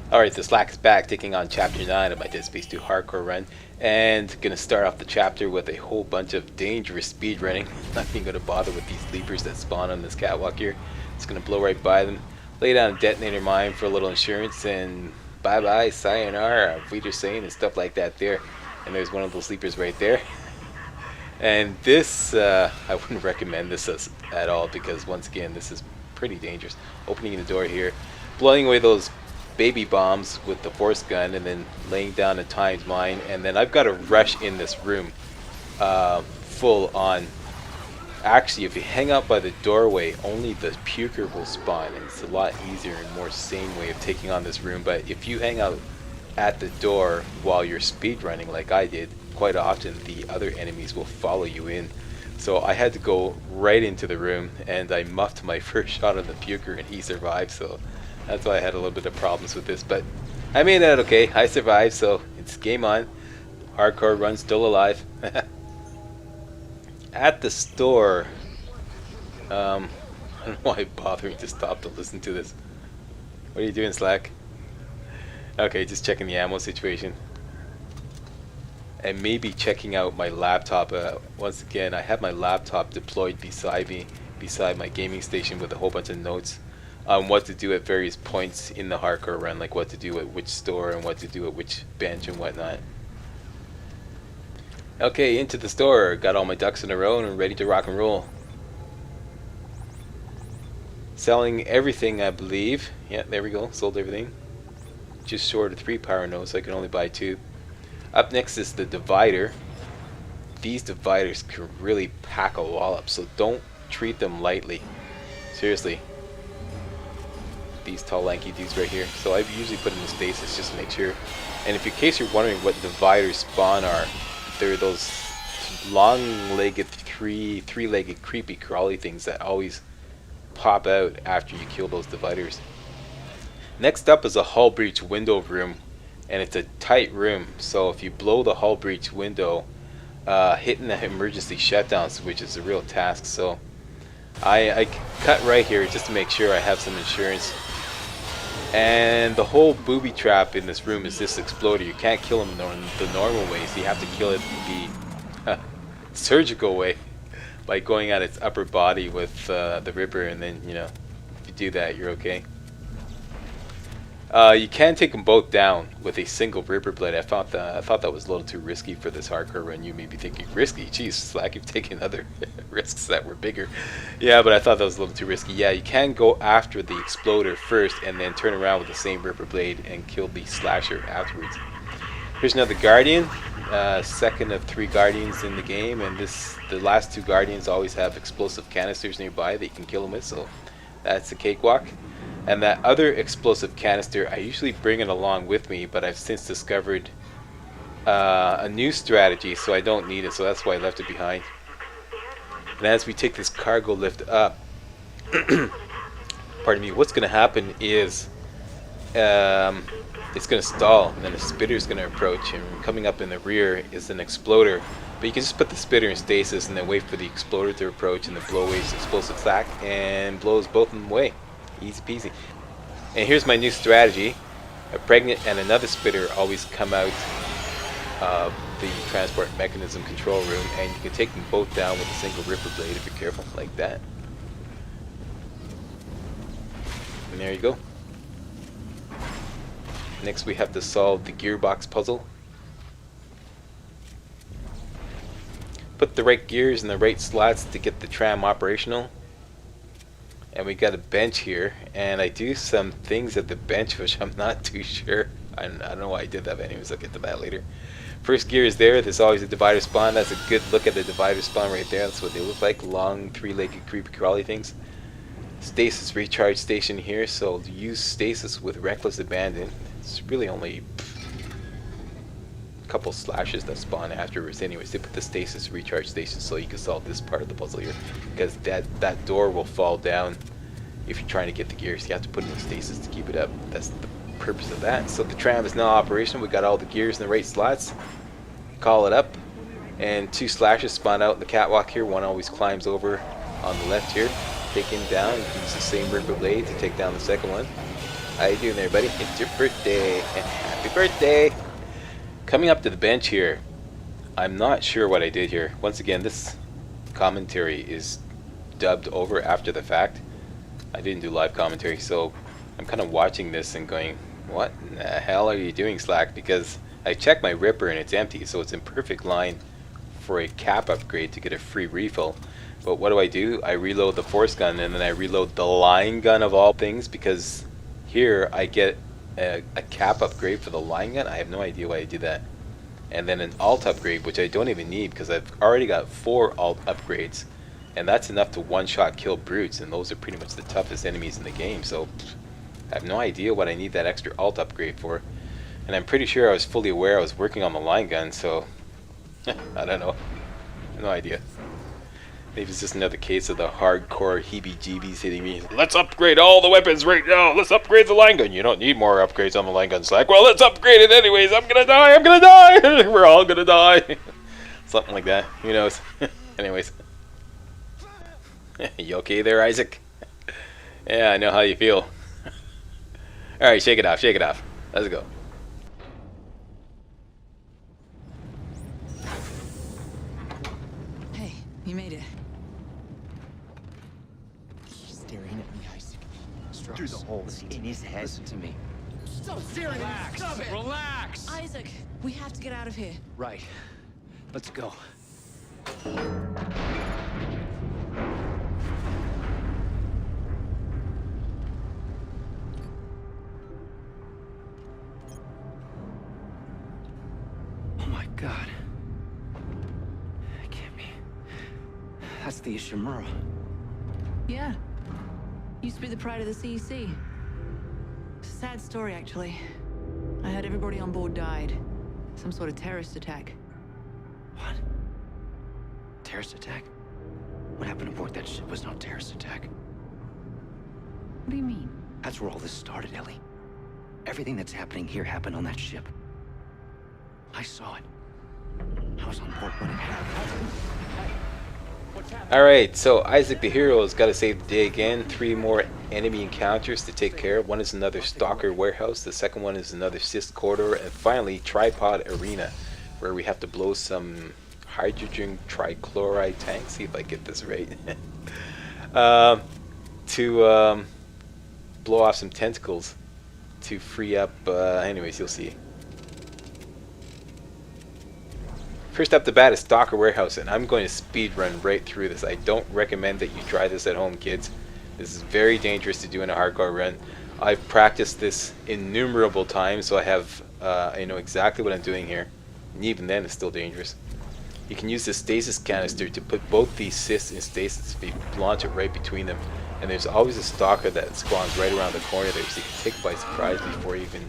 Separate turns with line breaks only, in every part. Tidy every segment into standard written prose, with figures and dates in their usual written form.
Alright, the Slack is back, taking on Chapter 9 of my Dead Space 2 hardcore run. And gonna start off the chapter with a whole bunch of dangerous speed running. Not even gonna bother with these leapers that spawn on this catwalk here. Just gonna blow right by them, lay down a detonator mine for a little insurance, and bye bye, sayonara, Vita Sane, and stuff like that there. And there's one of those sleepers right there. And this, I wouldn't recommend this at all, because once again, this is pretty dangerous. Opening the door here, blowing away those baby bombs with the force gun, and then laying down a timed mine, and then I've got to rush in this room full on. Actually, if you hang out by the doorway, only the puker will spawn, and it's a lot easier and more sane way of taking on this room. But if you hang out at the door while you're speed running like I did, quite often the other enemies will follow you in. So I had to go right into the room, and I muffed my first shot on the puker, and he survived, so that's why I had a little bit of problems with this, but I made it out okay. I survived, so it's game on. Hardcore run still alive. At the store, I don't know why I'm bothering to stop to listen to this. What are you doing, Slack? Okay, just checking the ammo situation. And maybe checking out my laptop. Once again, I have my laptop deployed beside me, beside my gaming station, with a whole bunch of notes on what to do at various points in the hardcore run, like what to do at which store and what to do at which bench and whatnot. Okay, into the store. Got all my ducks in a row and ready to rock and roll. Selling everything, I believe. Yeah, there we go. Sold everything. Just short of 3 power nodes, so I can only buy 2. Up next is the divider. These dividers can really pack a wallop, so don't treat them lightly. Seriously. These tall lanky dudes right here. So I usually put them in stasis just to make sure. And if in case you're wondering what dividers spawn are, they're those long-legged, three-legged creepy crawly things that always pop out after you kill those dividers. Next up is a hull breach window room, and it's a tight room. So if you blow the hull breach window, hitting the emergency shutdown switch is a real task. So I cut right here just to make sure I have some insurance. And the whole booby trap in this room is this exploder. You can't kill him the normal way, so you have to kill it the surgical way by going at its upper body with the Ripper, and then, you know, if you do that, you're okay. You can take them both down with a single Ripper blade. I thought that was a little too risky for this hardcore run. You may be thinking, risky? Jeez, Slack, you've taken other risks that were bigger. Yeah, but I thought that was a little too risky. Yeah, you can go after the exploder first and then turn around with the same Ripper blade and kill the slasher afterwards. Here's another Guardian. Second of 3 Guardians in the game, and the last 2 Guardians always have explosive canisters nearby that you can kill them with, so that's a cakewalk. And that other explosive canister, I usually bring it along with me, but I've since discovered a new strategy, so I don't need it, so that's why I left it behind. And as we take this cargo lift up, pardon me, what's going to happen is it's going to stall, and then a spitter is going to approach, and coming up in the rear is an exploder. But you can just put the spitter in stasis and then wait for the exploder to approach, and then blow away its explosive sack and blows both of them away. Easy peasy. And here's my new strategy. A pregnant and another spitter always come out of the transport mechanism control room, and you can take them both down with a single Ripper blade if you're careful, like that. And there you go. Next we have to solve the gearbox puzzle. Put the right gears in the right slots to get the tram operational. And we got a bench here, and I do some things at the bench which I'm not too sure. I don't know why I did that, but anyways, I'll get to that later. First gear is there. There's always a divider spawn. That's a good look at the divider spawn right there. That's what they look like, long 3-legged creepy crawly things. Stasis recharge station here, so use stasis with reckless abandon. It's really only a couple slashes that spawn afterwards. Anyways, they put the stasis recharge station so you can solve this part of the puzzle here, because that door will fall down if you're trying to get the gears. You have to put it in stasis to keep it up. That's the purpose of that. So the tram is now operational. We got all the gears in the right slots. Call it up, and 2 slashes spawn out in the catwalk here. One always climbs over, 'em. On the left here, take him down, use the same Ripper blade to take down the second one. How you doing there, buddy? It's your birthday. Happy birthday. Coming up to the bench here. I'm not sure what I did here. Once again, this commentary is dubbed over after the fact. I didn't do live commentary, so I'm kind of watching this and going, what in the hell are you doing, Slack? Because I checked my Ripper and it's empty, so it's in perfect line for a cap upgrade to get a free refill. But what do? I reload the force gun and then I reload the line gun of all things, because here I get a cap upgrade for the line gun. I have no idea why I did that. And then an alt upgrade, which I don't even need because I've already got 4 alt upgrades, and that's enough to one-shot kill brutes, and those are pretty much the toughest enemies in the game. So I have no idea what I need that extra alt upgrade for, and I'm pretty sure I was fully aware I was working on the line gun, so I don't know, no idea. Maybe it's just another case of the hardcore heebie-jeebies hitting me. Let's upgrade all the weapons right now. Let's upgrade the line gun. You don't need more upgrades on the line gun, Slack. Well, let's upgrade it anyways. I'm gonna die. I'm gonna die. We're all gonna die. Something like that. Who knows? Anyways. You okay there, Isaac? Yeah, I know how you feel. Alright, shake it off. Shake it off. Let's go.
Hey, you made it.
Staring at me, Isaac. Through the holes in his head. Listen to me.
Stop staring at me! Stop it!
Relax!
Isaac, we have to get out of here.
Right. Let's go. Oh my god. That can't be. That's the Ishimura.
Yeah. Used to be the pride of the CEC. Sad story, actually. I heard everybody on board died. Some sort of terrorist attack.
What? Terrorist attack? What happened aboard that ship was no terrorist attack.
What do you mean?
That's where all this started, Ellie. Everything that's happening here happened on that ship. I saw it. I was on board when it happened.
Alright, so Isaac the hero has got to save the day again. 3 more enemy encounters to take care of. One is another stalker warehouse. The second one is another cyst corridor. And finally, tripod arena, where we have to blow some hydrogen trichloride tanks. See if I get this right. To blow off some tentacles to free up. Anyways, you'll see. First up the bat is Stalker Warehouse, and I'm going to speed run right through this. I don't recommend that you try this at home, kids. This is very dangerous to do in a hardcore run. I've practiced this innumerable times, so I know exactly what I'm doing here. And even then, it's still dangerous. You can use the stasis canister to put both these cysts in stasis if you launch it right between them. And there's always a stalker that spawns right around the corner there, so you can take it by surprise before he even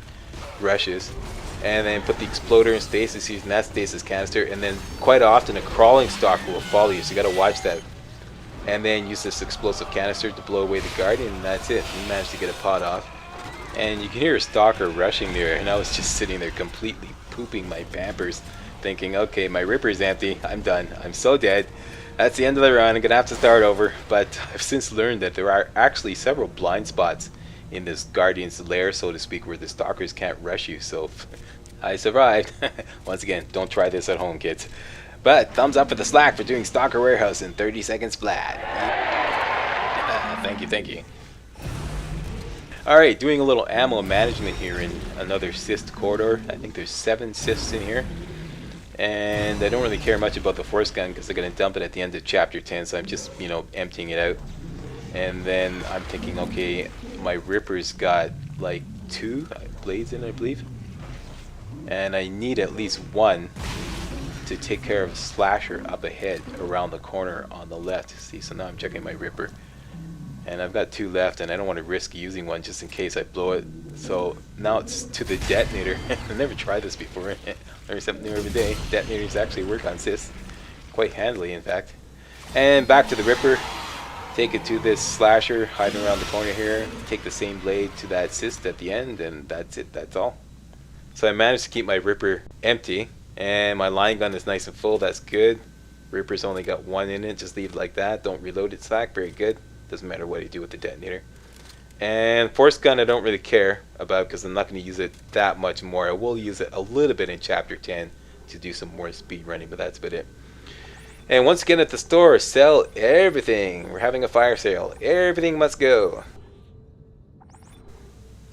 rushes. And then put the exploder in stasis using that stasis canister, and then quite often a crawling stalker will follow you, so you gotta watch that. And then use this explosive canister to blow away the guardian, and that's it. You managed to get a pot off. And you can hear a stalker rushing there, and I was just sitting there completely pooping my pampers, thinking, okay, my Ripper's empty, I'm done, I'm so dead. That's the end of the run, I'm gonna have to start over. But I've since learned that there are actually several blind spots in this guardian's lair, so to speak, where the stalkers can't rush you, so I survived. Once again, don't try this at home, kids. But thumbs up for the Slack for doing Stalker Warehouse in 30 seconds flat. Thank you, thank you. Alright, doing a little ammo management here in another cyst corridor. I think there's 7 cysts in here. And I don't really care much about the force gun because I'm going to dump it at the end of chapter 10, so I'm just, emptying it out. And then I'm thinking, okay, my Ripper's got like 2 blades in it, I believe. And I need at least 1 to take care of Slasher up ahead around the corner on the left. See, so now I'm checking my Ripper. And I've got 2 left, and I don't want to risk using one just in case I blow it. So now it's to the detonator. I've never tried this before. Learn something new every day. Detonators actually work on cysts. Quite handily, in fact. And back to the Ripper. Take it to this Slasher hiding around the corner here. Take the same blade to that cyst at the end, and that's it. That's all. So I managed to keep my Ripper empty, and my line gun is nice and full. That's good. Ripper's only got 1 in it. Just leave it like that. Don't reload it, Slack. Very good. Doesn't matter what you do with the detonator. And force gun I don't really care about because I'm not going to use it that much more. I will use it a little bit in chapter 10 to do some more speed running, but that's about it. And once again at the store, sell everything. We're having a fire sale. Everything must go.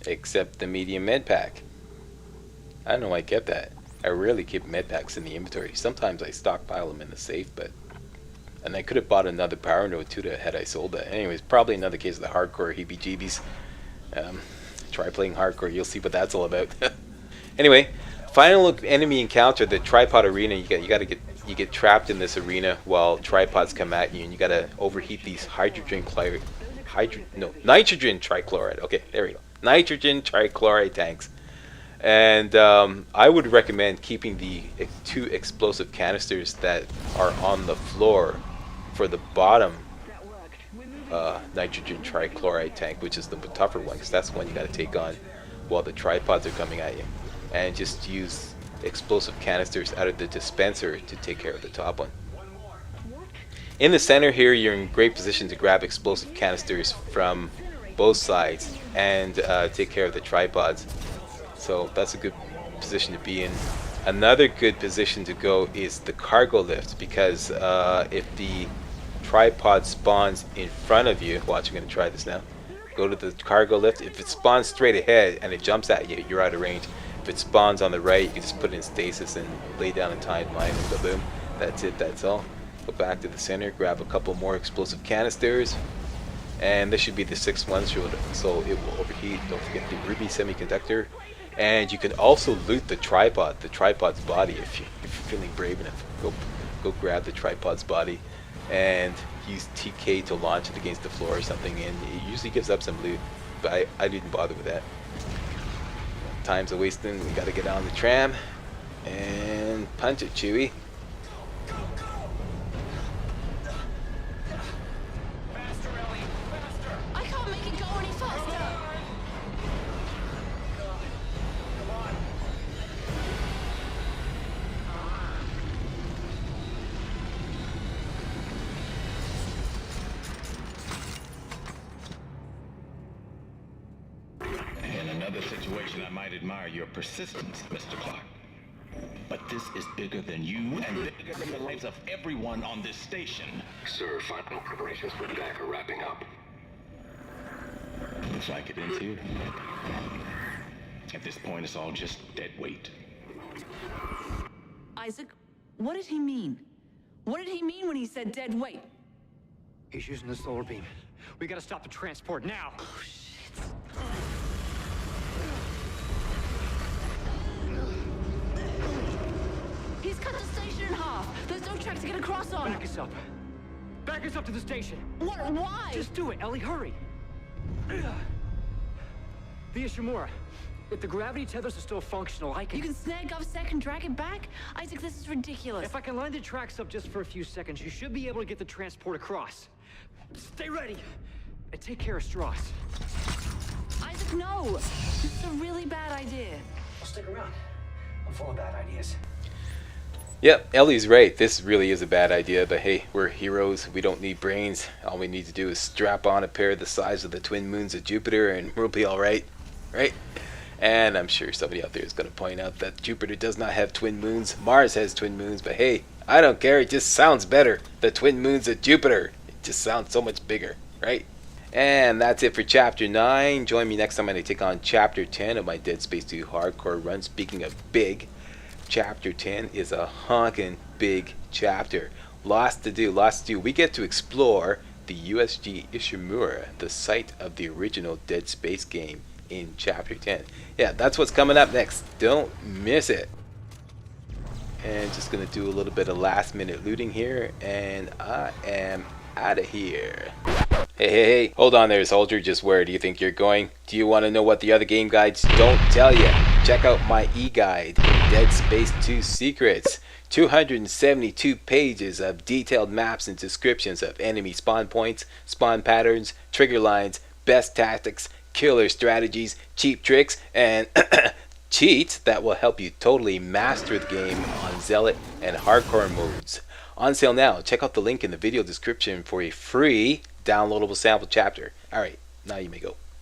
Except the medium med pack. I don't know why I kept that. I rarely keep med packs in the inventory. Sometimes I stockpile them in the safe, but... And I could have bought another power node too had I sold that. Anyways, probably another case of the hardcore heebie-jeebies. Try playing hardcore, you'll see what that's all about. Anyway, final enemy encounter, the tripod arena. You get trapped in this arena while tripods come at you, and you gotta overheat these nitrogen trichloride. Okay, there we go. Nitrogen trichloride tanks. And I would recommend keeping the 2 explosive canisters that are on the floor for the bottom nitrogen trichloride tank, which is the tougher one, because that's the one you got to take on while the tripods are coming at you. And just use explosive canisters out of the dispenser to take care of the top one. In the center here, you're in great position to grab explosive canisters from both sides and take care of the tripods. So that's a good position to be in. Another good position to go is the cargo lift, because if the tripod spawns in front of you, watch, I'm going to try this now. Go to the cargo lift. If it spawns straight ahead and it jumps at you, you're out of range. If it spawns on the right, you can just put it in stasis and lay down a timed mine and kaboom. That's it, that's all. Go back to the center, grab a couple more explosive canisters, and this should be the 6th one, so it will overheat. Don't forget the ruby semiconductor. And you can also loot the tripod's body if you're feeling brave enough. Go grab the tripod's body and use TK to launch it against the floor or something, and it usually gives up some loot, but I didn't bother with that. Time's a wasting. We gotta get on the tram and punch it, Chewie.
I can't make it go any faster.
In another situation, I might admire your persistence, Mr. Clark. But this is bigger than you and bigger than the lives of everyone on this station.
Sir, final preparations for attack are wrapping up.
Looks like it is here. At this point, it's all just dead weight.
Isaac, what did he mean? What did he mean when he said dead weight?
He's using the solar beam. We gotta stop the transport now.
Oh, shit. He's cut the station in half. There's no track to get across on.
Back us up. Back us up to the station.
What? Why?
Just do it, Ellie. Hurry. The Ishimura. If the gravity tethers are still functional, I can...
You can snag GovSec and drag it back? Isaac, this is ridiculous.
If I can line the tracks up just for a few seconds, you should be able to get the transport across. Stay ready. And take care of Strauss.
Isaac, no. This is a really bad idea.
I'll stick around. I'm full of bad ideas.
Yep, Ellie's right. This really is a bad idea, but hey, we're heroes. We don't need brains. All we need to do is strap on a pair the size of the twin moons of Jupiter and we'll be alright. Right? And I'm sure somebody out there is going to point out that Jupiter does not have twin moons. Mars has twin moons, but hey, I don't care. It just sounds better. The twin moons of Jupiter. It just sounds so much bigger, right? And that's it for Chapter 9. Join me next time when I take on Chapter 10 of my Dead Space 2 hardcore run. Speaking of big, Chapter 10 is a honkin' big chapter. Lots to do, lots to do. We get to explore the USG Ishimura, the site of the original Dead Space game in Chapter 10. Yeah, that's what's coming up next. Don't miss it. And just gonna do a little bit of last minute looting here, and I am out of here. Hey, hold on there, soldier. Just where do you think you're going? Do you want to know what the other game guides don't tell you? Check out my e-guide, Dead Space 2 Secrets. 272 pages of detailed maps and descriptions of enemy spawn points, spawn patterns, trigger lines, best tactics, killer strategies, cheap tricks, and cheats that will help you totally master the game on Zealot and hardcore modes. On sale now. Check out the link in the video description for a free downloadable sample chapter. Alright, now you may go.